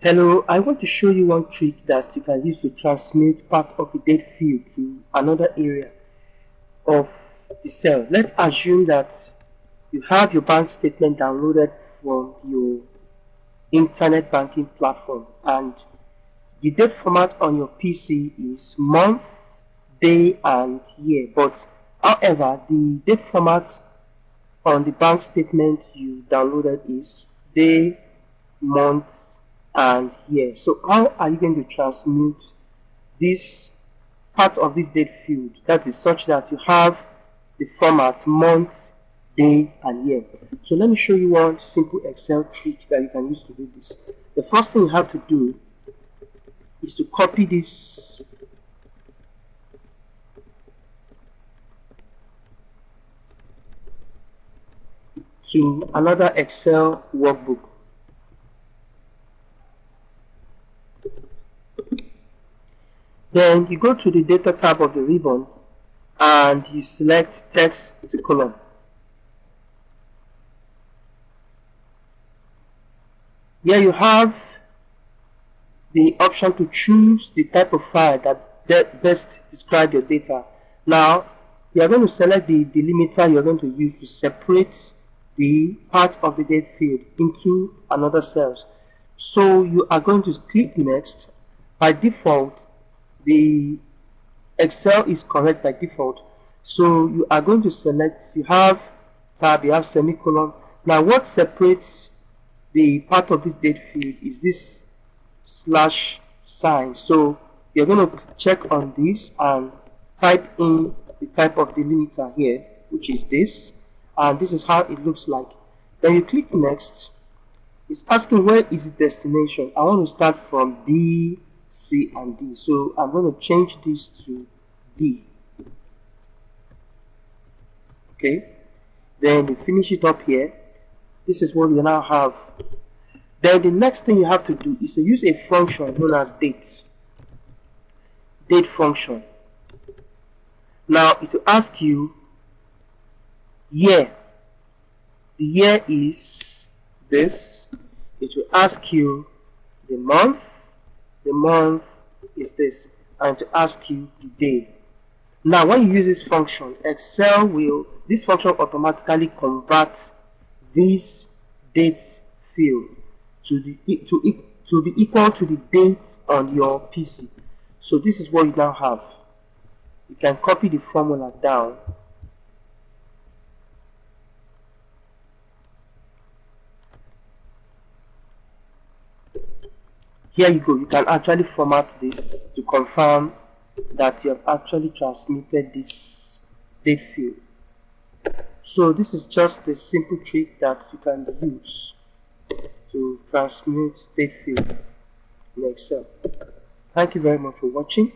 Hello, I want to show you one trick that you can use to transmute part of a date field to another area of the cell. Let's assume that you have your bank statement downloaded from your internet banking platform and the date format on your PC is month, day and year. But however, the date format on the bank statement you downloaded is day, month and year. So how are you going to transmute this part of this date field that is such that you have the format month, day and year? So let me show you one simple Excel trick that you can use to do this. The first thing you have to do is to copy this to another Excel workbook. Then you go to the data tab of the ribbon and you select text to column. Here you have the option to choose the type of file that best describes your data. Now you are going to select the delimiter you are going to use to separate the part of the date field into another cells. So you are going to click next. By default, the Excel is correct by default. So you are going to select, you have tab, you have semicolon. Now what separates the part of this date field is this slash sign. So you're going to check on this and type in the type of delimiter here, which is this, and this is how it looks like. Then you click next. It's asking where is the destination. I want to start from B, C and D, so I'm going to change this to B. Okay, then you finish it up here. This is what we now have. Then the next thing you have to do is to use a function known as date function. Now it will ask you year. The year is this. It will ask you the month is this, and to ask you the day. Now when you use this function, this function automatically converts this date field to be equal to the date on your PC. So this is what you now have. You can copy the formula down. Here you go. You can actually format this to confirm that you have actually transmitted this date field. So this is just a simple trick that you can use to transmute date field in Excel. Thank you very much for watching.